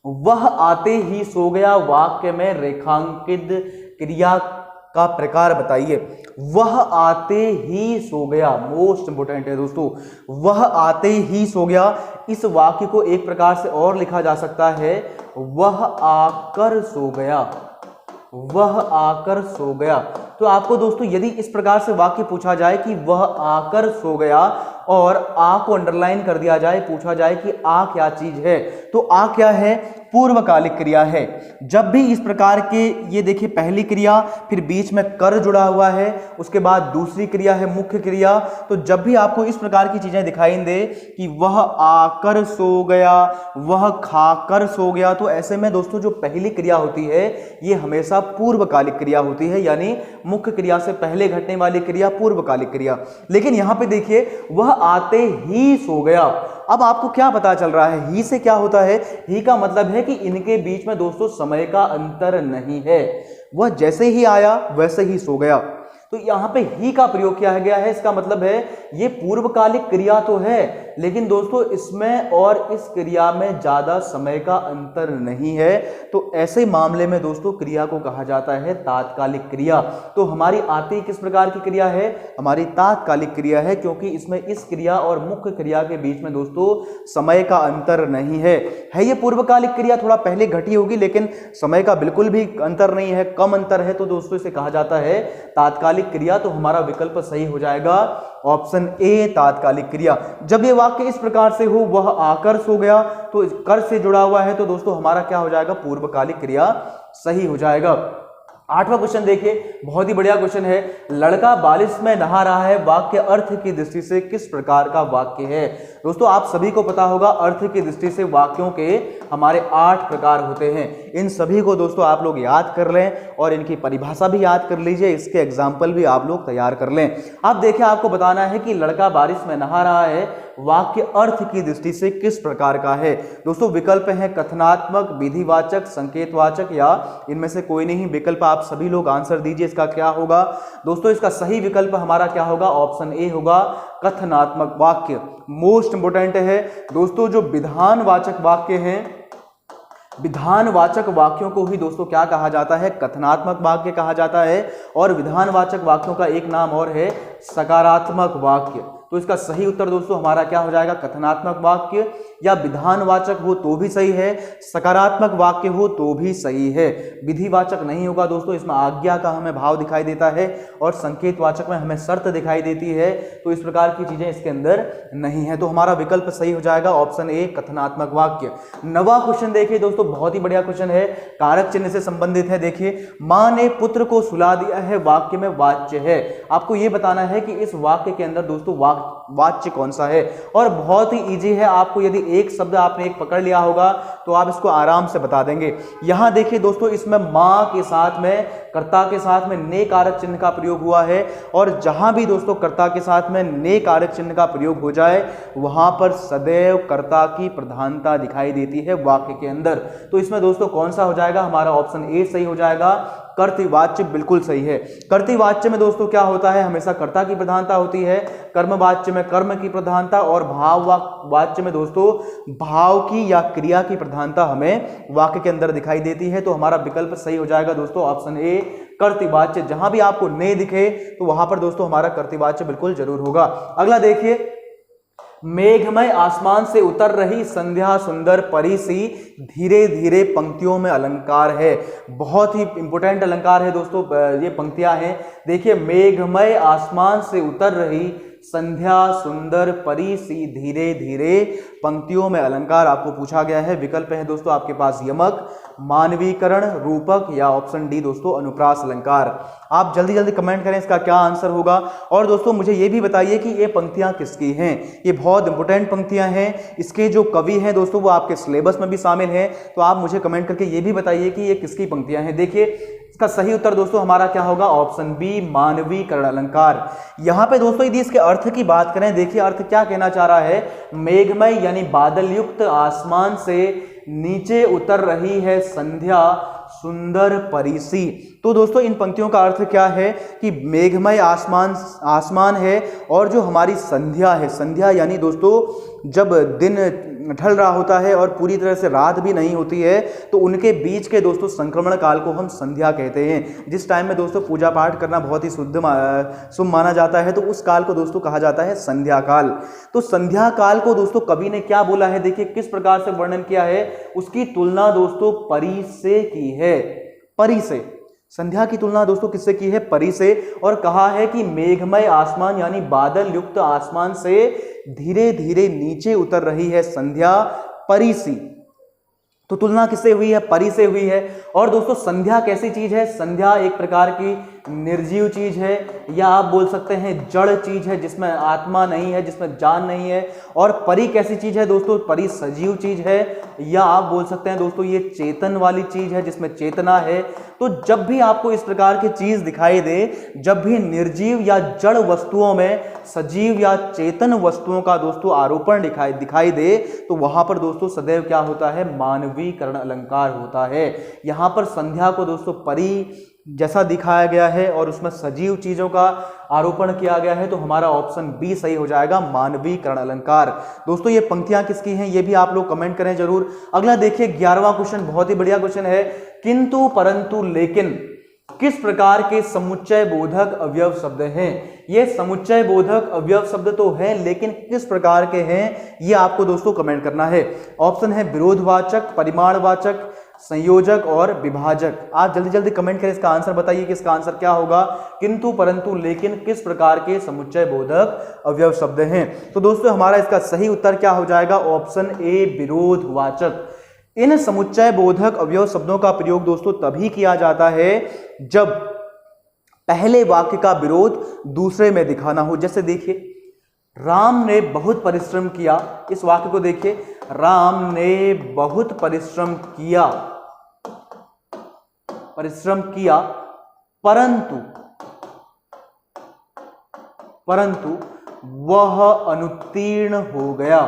वह आते ही सो गया वाक्य में रेखांकित क्रिया का प्रकार बताइए। वह आते ही सो गया, मोस्ट इंपोर्टेंट है दोस्तों, वह आते ही सो गया। इस वाक्य को एक प्रकार से और लिखा जा सकता है, वह आकर सो गया, वह आकर सो गया। तो आपको दोस्तों यदि इस प्रकार से वाक्य पूछा जाए कि वह आकर सो गया और आ को अंडरलाइन कर दिया जाए, पूछा जाए कि आ क्या चीज है, तो आ क्या है? पूर्वकालिक क्रिया है। जब भी इस प्रकार के, ये देखिए पहली क्रिया, फिर बीच में कर जुड़ा हुआ है, उसके बाद दूसरी क्रिया है मुख्य क्रिया, तो जब भी आपको इस प्रकार की चीजें दिखाई दे कि वह आकर सो गया, वह खाकर सो गया, तो ऐसे में दोस्तों जो पहली क्रिया होती है ये हमेशा पूर्वकालिक क्रिया होती है, यानी मुख्य क्रिया से पहले घटने वाली क्रिया पूर्वकालिक क्रिया। लेकिन यहां पे देखिए वह आते ही सो गया। अब आपको क्या पता चल रहा है? ही से क्या होता है? ही का मतलब है कि इनके बीच में दोस्तों समय का अंतर नहीं है, वह जैसे ही आया वैसे ही सो गया। तो यहां पे ही का प्रयोग किया गया है, इसका मतलब है ये पूर्वकालिक क्रिया तो है, लेकिन दोस्तों इसमें और इस क्रिया में ज्यादा समय का अंतर नहीं है। तो ऐसे मामले में दोस्तों क्रिया को कहा जाता है तात्कालिक क्रिया। तो हमारी आती किस प्रकार की क्रिया है? हमारी तात्कालिक क्रिया है, क्योंकि इसमें इस क्रिया और मुख्य क्रिया के बीच में दोस्तों समय का अंतर नहीं है। ये पूर्वकालिक क्रिया थोड़ा पहले घटी होगी, लेकिन समय का बिल्कुल भी अंतर नहीं है, कम अंतर है, तो दोस्तों इसे कहा जाता है तात्कालिक क्रिया। तो हमारा विकल्प सही हो जाएगा ऑप्शन ए, तात्कालिक क्रिया। जब ये वाक्य इस प्रकार से हो, वह आकर सो गया, तो कर से जुड़ा हुआ है, तो दोस्तों हमारा क्या हो जाएगा? पूर्वकालिक क्रिया सही हो जाएगा। आठवां क्वेश्चन देखिए, बहुत ही बढ़िया क्वेश्चन है। लड़का बारिश में नहा रहा है, वाक्य अर्थ की दृष्टि से किस प्रकार का वाक्य है? दोस्तों आप सभी को पता होगा अर्थ की दृष्टि से वाक्यों के हमारे 8 प्रकार होते हैं। इन सभी को दोस्तों आप लोग याद कर लें और इनकी परिभाषा भी याद कर लीजिए, इसके एग्जाम्पल भी आप लोग तैयार कर लें। अब देखिए आपको बताना है कि लड़का बारिश में नहा रहा है, वाक्य अर्थ की दृष्टि से किस प्रकार का है? दोस्तों विकल्प है कथनात्मक, विधिवाचक, संकेतवाचक या इनमें से कोई नहीं। विकल्प आप सभी लोग आंसर दीजिए, इसका क्या होगा? दोस्तों इसका सही विकल्प हमारा क्या होगा? ऑप्शन ए होगा, कथनात्मक वाक्य। मोस्ट इंपोर्टेंट है दोस्तों, जो विधानवाचक वाक्य हैं, विधानवाचक वाक्यों को ही दोस्तों क्या कहा जाता है? कथनात्मक वाक्य कहा जाता है। और विधानवाचक वाक्यों का एक नाम और है सकारात्मक वाक्य। तो इसका सही उत्तर दोस्तों हमारा क्या हो जाएगा? कथनात्मक वाक्य या विधानवाचक हो तो भी सही है, सकारात्मक वाक्य हो तो भी सही है। विधिवाचक नहीं होगा दोस्तों, इसमें आज्ञा का हमें भाव दिखाई देता है और संकेतवाचक में हमें शर्त दिखाई देती है, तो इस प्रकार की चीजें इसके अंदर नहीं है। तो हमारा विकल्प सही हो जाएगा ऑप्शन ए, कथनात्मक वाक्य। नवा क्वेश्चन देखिए दोस्तों, बहुत ही बढ़िया क्वेश्चन है, कारक चिन्ह से संबंधित है। देखिए, मां ने पुत्र को सुला दिया है वाक्य में वाच्य है। आपको यह बताना है कि इस वाक्य के अंदर दोस्तों वाच्य कौन सा है, और बहुत ही इजी है। आपको यदि एक शब्द आपने एक पकड़ लिया होगा तो आप इसको आराम से बता देंगे। यहां देखिए दोस्तों, इसमें मां के साथ में, कर्ता के साथ में ने कारक चिन्ह का प्रयोग हुआ है, और जहां भी दोस्तों कर्ता के साथ में ने कारक चिन्ह का प्रयोग हो जाए वहां पर सदैव कर्ता की प्रधानता दिखाई देती है वाक्य के अंदर। तो इसमें दोस्तों कौन सा हो जाएगा, हमारा ऑप्शन ए सही हो जाएगा, कर्तृवाच्य बिल्कुल सही है। कर्तृवाच्य में दोस्तों क्या होता है, हमेशा कर्ता की प्रधानता होती है, कर्मवाच्य में कर्म की प्रधानता, और भाववाच्य में दोस्तों भाव की या क्रिया की प्रधानता हमें वाक्य के अंदर दिखाई देती है। तो हमारा विकल्प सही हो जाएगा दोस्तों ऑप्शन ए, कर्तृवाच्य। जहां भी आपको ने दिखे तो वहां पर दोस्तों हमारा कर्तृवाच्य बिल्कुल जरूर होगा। अगला देखिए, मेघमय आसमान से उतर रही संध्या सुंदर परी सी धीरे धीरे पंक्तियों में अलंकार है। बहुत ही इंपॉर्टेंट अलंकार है दोस्तों, ये पंक्तियां हैं। देखिए, मेघमय आसमान से उतर रही संध्या सुंदर परी सी धीरे धीरे पंक्तियों में अलंकार आपको पूछा गया है। विकल्प है दोस्तों आपके पास यमक, मानवीकरण, रूपक, या ऑप्शन डी दोस्तों अनुप्रास अलंकार। आप जल्दी जल्दी कमेंट करें इसका क्या आंसर होगा। और दोस्तों मुझे ये भी बताइए कि ये पंक्तियां किसकी हैं। ये बहुत इंपॉर्टेंट पंक्तियां हैं, इसके जो कवि हैं दोस्तों वो आपके सिलेबस में भी शामिल हैं, तो आप मुझे कमेंट करके ये भी बताइए कि ये किसकी पंक्तियां हैं। देखिए, इसका सही उत्तर दोस्तों हमारा क्या होगा, ऑप्शन बी, मानवीकरण अलंकार। यहां पे दोस्तों यदि इसके अर्थ की बात करें, देखिए अर्थ क्या कहना चाह रहा है, मेघमय यानी बादल युक्त आसमान से नीचे उतर रही है संध्या सुंदर परिसी। तो दोस्तों इन पंक्तियों का अर्थ क्या है कि मेघमय आसमान है, और जो हमारी संध्या है, संध्या यानी दोस्तों जब दिन ढल रहा होता है और पूरी तरह से रात भी नहीं होती है, तो उनके बीच के दोस्तों संक्रमण काल को हम संध्या कहते हैं। जिस टाइम में दोस्तों पूजा पाठ करना बहुत ही शुभ माना जाता है, तो उस काल को दोस्तों कहा जाता है संध्या काल। तो संध्या काल को दोस्तों कवि ने क्या बोला है, देखिए किस प्रकार से वर्णन किया है, उसकी तुलना दोस्तों परी से की है। परी से, संध्या की तुलना दोस्तों किससे की है, परी से, और कहा है कि मेघमय आसमान यानी बादल युक्त आसमान से धीरे धीरे नीचे उतर रही है संध्या परी सी। तो तुलना किससे हुई है, परी से हुई है। और दोस्तों संध्या कैसी चीज है, संध्या एक प्रकार की निर्जीव चीज है, या आप बोल सकते हैं जड़ चीज है, जिसमें आत्मा नहीं है, जिसमें जान नहीं है। और परी कैसी चीज है दोस्तों, परी सजीव चीज है, या आप बोल सकते हैं दोस्तों ये चेतन वाली चीज है, जिसमें चेतना है। तो जब भी आपको इस प्रकार की चीज दिखाई दे, जब भी निर्जीव या जड़ वस्तुओं में सजीव या चेतन वस्तुओं का दोस्तों आरोपण दिखाई दे, तो वहां पर दोस्तों सदैव क्या होता है, मानवीकरण अलंकार होता है। यहां पर संध्या को दोस्तों परी जैसा दिखाया गया है और उसमें सजीव चीजों का आरोपण किया गया है, तो हमारा ऑप्शन बी सही हो जाएगा, मानवीकरण अलंकार। दोस्तों ये पंक्तियां किसकी हैं, ये भी आप लोग कमेंट करें जरूर। अगला देखिए 11वां क्वेश्चन, बहुत ही बढ़िया क्वेश्चन है, किंतु परंतु लेकिन किस प्रकार के समुच्चय बोधक अवयव शब्द हैं। ये समुच्चय बोधक अवयव शब्द तो हैं, लेकिन किस प्रकार के हैं ये आपको दोस्तों कमेंट करना है। ऑप्शन है विरोधवाचक, परिमाणवाचक, संयोजक और विभाजक। आप जल्दी जल्दी कमेंट करें, इसका आंसर बताइए कि इसका आंसर क्या होगा। किंतु परंतु लेकिन किस प्रकार के समुच्चय बोधक अवयव शब्द हैं। तो दोस्तों हमारा इसका सही उत्तर क्या हो जाएगा, ऑप्शन ए, विरोधवाचक। इन समुच्चय बोधक अवयव शब्दों का प्रयोग दोस्तों तभी किया जाता है जब पहले वाक्य का विरोध दूसरे में दिखाना हो। जैसे देखिए, राम ने बहुत परिश्रम किया, इस वाक्य को देखिए, राम ने बहुत परिश्रम किया परंतु वह अनुत्तीर्ण हो गया।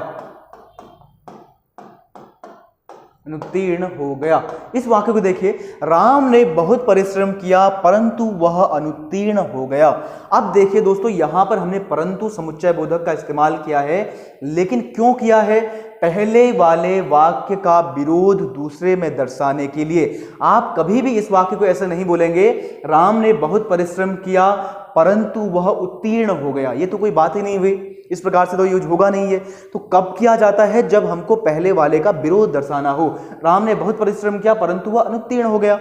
इस वाक्य को देखिए, राम ने बहुत परिश्रम किया परंतु वह अनुत्तीर्ण हो गया। अब देखिए दोस्तों, यहां पर हमने परंतु समुच्चय बोधक का इस्तेमाल किया है, लेकिन क्यों किया है, पहले वाले वाक्य का विरोध दूसरे में दर्शाने के लिए। आप कभी भी इस वाक्य को ऐसे नहीं बोलेंगे, राम ने बहुत परिश्रम किया परंतु वह उत्तीर्ण हो गया। ये तो कोई बात ही नहीं हुई, इस प्रकार से तो यूज होगा नहीं है। तो कब किया जाता है? जब हमको पहले वाले का विरोध दर्शाना हो। राम ने बहुत परिश्रम किया परंतु वह अनुत्तीर्ण हो गया।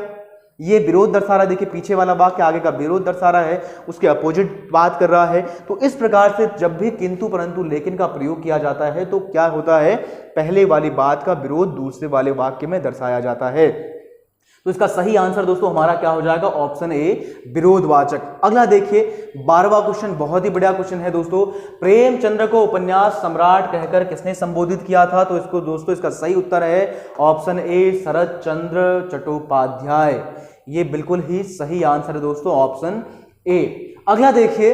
ये विरोध दर्शा रहा है, देखिए पीछे वाला वाक्य आगे का विरोध दर्शा रहा है, उसके अपोजिट बात कर रहा है। तो इस प्रकार से जब भी किंतु परंतु लेकिन का प्रयोग किया जाता है तो क्या होता है? पहले वाली बात का विरोध दूसरे वाले वाक्य में दर्शाया जाता है। तो इसका सही आंसर दोस्तों हमारा क्या हो जाएगा? ऑप्शन ए, विरोधवाचक। अगला देखिए 12वां क्वेश्चन, बहुत ही बढ़िया क्वेश्चन है दोस्तों। प्रेमचंद्र को उपन्यास सम्राट कहकर किसने संबोधित किया था? तो इसको दोस्तों इसका सही उत्तर है ऑप्शन ए, शरद चंद्र चट्टोपाध्याय। ये बिल्कुल ही सही आंसर है दोस्तों, ऑप्शन ए। अगला देखिए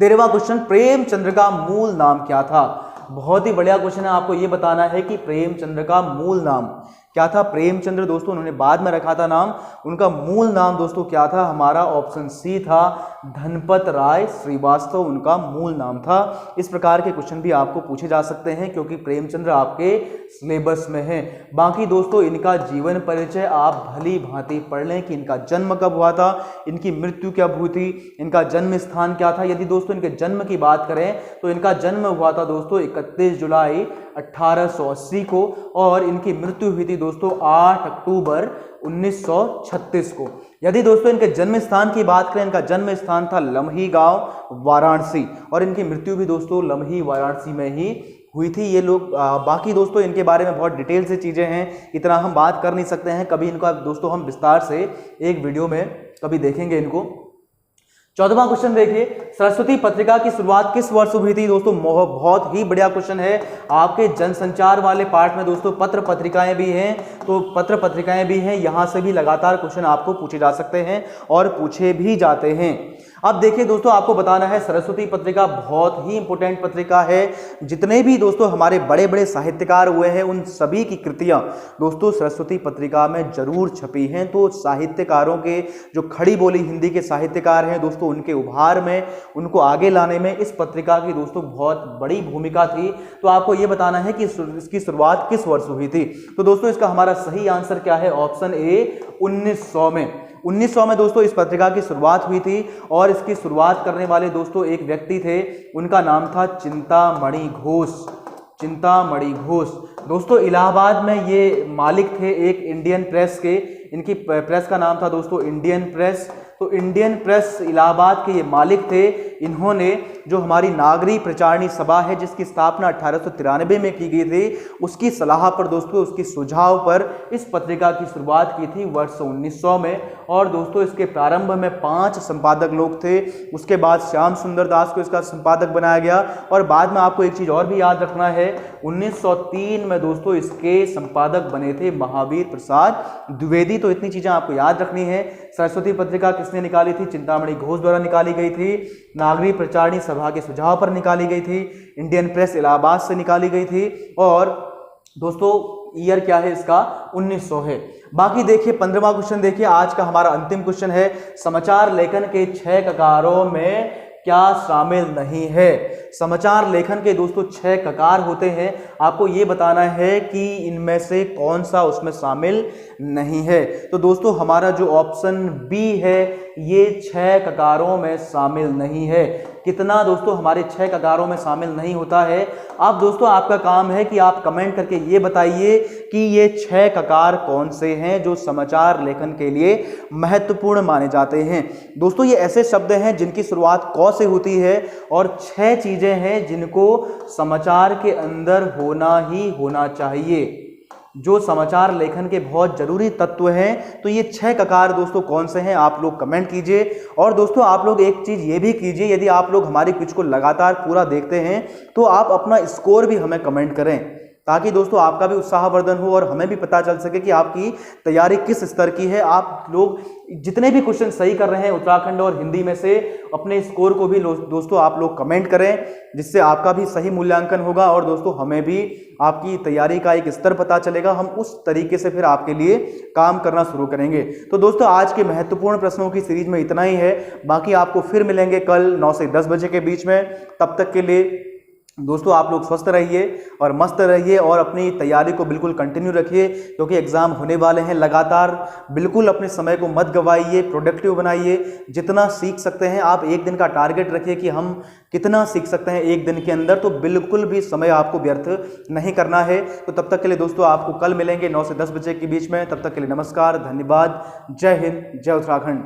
13वां क्वेश्चन, प्रेमचंद्र का मूल नाम क्या था? बहुत ही बढ़िया क्वेश्चन है। आपको यह बताना है कि प्रेमचंद्र का मूल नाम क्या था। प्रेमचंद्र दोस्तों उन्होंने बाद में रखा था नाम, उनका मूल नाम दोस्तों क्या था? हमारा ऑप्शन सी था, धनपत राय श्रीवास्तव उनका मूल नाम था। इस प्रकार के क्वेश्चन भी आपको पूछे जा सकते हैं क्योंकि प्रेमचंद्र आपके सिलेबस में है। बाकी दोस्तों इनका जीवन परिचय आप भली भांति पढ़ लें कि इनका जन्म कब हुआ था, इनकी मृत्यु कब हुई थी, इनका जन्म स्थान क्या था। यदि दोस्तों इनके जन्म की बात करें तो इनका जन्म हुआ था दोस्तों 31 जुलाई 1880 को और इनकी मृत्यु हुई थी दोस्तों 8 अक्टूबर 1936 को। यदि दोस्तों इनके जन्म स्थान की बात करें, इनका जन्म स्थान था लम्ही गांव वाराणसी और इनकी मृत्यु भी दोस्तों लम्ही वाराणसी में ही हुई थी। ये लोग बाकी दोस्तों इनके बारे में बहुत डिटेल से चीज़ें हैं, इतना हम बात कर नहीं सकते हैं। कभी इनका दोस्तों हम विस्तार से एक वीडियो में कभी देखेंगे इनको। 14वां क्वेश्चन देखिए, सरस्वती पत्रिका की शुरुआत किस वर्ष हुई थी? दोस्तों बहुत ही बढ़िया क्वेश्चन है। आपके जनसंचार वाले पार्ट में दोस्तों पत्र पत्रिकाएं भी हैं, तो पत्र पत्रिकाएं भी हैं, यहां से भी लगातार क्वेश्चन आपको पूछे जा सकते हैं और पूछे भी जाते हैं। अब देखिए दोस्तों आपको बताना है, सरस्वती पत्रिका बहुत ही इंपॉर्टेंट पत्रिका है। जितने भी दोस्तों हमारे बड़े बड़े साहित्यकार हुए हैं उन सभी की कृतियां दोस्तों सरस्वती पत्रिका में जरूर छपी हैं। तो साहित्यकारों के जो खड़ी बोली हिंदी के साहित्यकार हैं दोस्तों, उनके उभार में, उनको आगे लाने में इस पत्रिका की दोस्तों बहुत बड़ी भूमिका थी। तो आपको यह बताना है कि इसकी शुरुआत किस वर्ष हुई थी। तो दोस्तों इसका हमारा सही आंसर क्या है? ऑप्शन ए, 1900 में। 1900 में दोस्तों इस पत्रिका की शुरुआत हुई थी और इसकी शुरुआत करने वाले दोस्तों एक व्यक्ति थे, उनका नाम था चिंतामणि घोष। चिंतामणि घोष दोस्तों इलाहाबाद में ये मालिक थे एक इंडियन प्रेस के। इनकी प्रेस का नाम था दोस्तों इंडियन प्रेस। तो इंडियन प्रेस इलाहाबाद के ये मालिक थे। इन्होंने जो हमारी नागरी प्रचारणी सभा है जिसकी स्थापना 1893 में की गई थी, उसकी सलाह पर दोस्तों, उसकी सुझाव पर इस पत्रिका की शुरुआत की थी वर्ष 1900 में। और दोस्तों इसके प्रारंभ में 5 संपादक लोग थे। उसके बाद श्याम सुंदर दास को इसका संपादक बनाया गया और बाद में आपको एक चीज़ और भी याद रखना है, 1903 में दोस्तों इसके संपादक बने थे महावीर प्रसाद द्विवेदी। तो इतनी चीज़ें आपको याद रखनी है। सरस्वती पत्रिका किसने निकाली थी? चिंतामणि घोष द्वारा निकाली गई थी। नागरी प्रचारणी सभा के सुझाव पर निकाली गई थी। इंडियन प्रेस इलाहाबाद से निकाली गई थी। और दोस्तों ईयर क्या है इसका? 1900 है। बाकी देखिए 15वां क्वेश्चन देखिए, आज का हमारा अंतिम क्वेश्चन है, समाचार लेखन के 6 ककारों में क्या शामिल नहीं है? समाचार लेखन के दोस्तों 6 ककार होते हैं। आपको ये बताना है कि इनमें से कौन सा उसमें शामिल नहीं है। तो दोस्तों हमारा जो ऑप्शन बी है ये 6 ककारों में शामिल नहीं है। कितना दोस्तों हमारे 6 ककारों में शामिल नहीं होता है? अब दोस्तों आपका काम है कि आप कमेंट करके ये बताइए कि ये 6 ककार कौन से हैं जो समाचार लेखन के लिए महत्वपूर्ण माने जाते हैं। दोस्तों ये ऐसे शब्द हैं जिनकी शुरुआत क से होती है और 6 चीजें हैं जिनको समाचार के अंदर होना ही होना चाहिए, जो समाचार लेखन के बहुत जरूरी तत्व हैं। तो ये 6 ककार दोस्तों कौन से हैं आप लोग कमेंट कीजिए। और दोस्तों आप लोग एक चीज़ ये भी कीजिए, यदि आप लोग हमारी क्विज को लगातार पूरा देखते हैं तो आप अपना स्कोर भी हमें कमेंट करें, ताकि दोस्तों आपका भी उत्साहवर्धन हो और हमें भी पता चल सके कि आपकी तैयारी किस स्तर की है। आप लोग जितने भी क्वेश्चन सही कर रहे हैं उत्तराखंड और हिंदी में से, अपने स्कोर को भी दोस्तों आप लोग कमेंट करें, जिससे आपका भी सही मूल्यांकन होगा और दोस्तों हमें भी आपकी तैयारी का एक स्तर पता चलेगा। हम उस तरीके से फिर आपके लिए काम करना शुरू करेंगे। तो दोस्तों आज के महत्वपूर्ण प्रश्नों की सीरीज में इतना ही है। बाकी आपको फिर मिलेंगे कल 9 से 10 बजे के बीच में। तब तक के लिए दोस्तों आप लोग स्वस्थ रहिए और मस्त रहिए और अपनी तैयारी को बिल्कुल कंटिन्यू रखिए, क्योंकि एग्ज़ाम होने वाले हैं लगातार। बिल्कुल अपने समय को मत गवाइए, प्रोडक्टिव बनाइए। जितना सीख सकते हैं आप, एक दिन का टारगेट रखिए कि हम कितना सीख सकते हैं एक दिन के अंदर, तो बिल्कुल भी समय आपको व्यर्थ नहीं करना है। तो तब तक के लिए दोस्तों आपको कल मिलेंगे 9 से 10 बजे के बीच में। तब तक के लिए नमस्कार, धन्यवाद, जय हिंद, जय उत्तराखंड।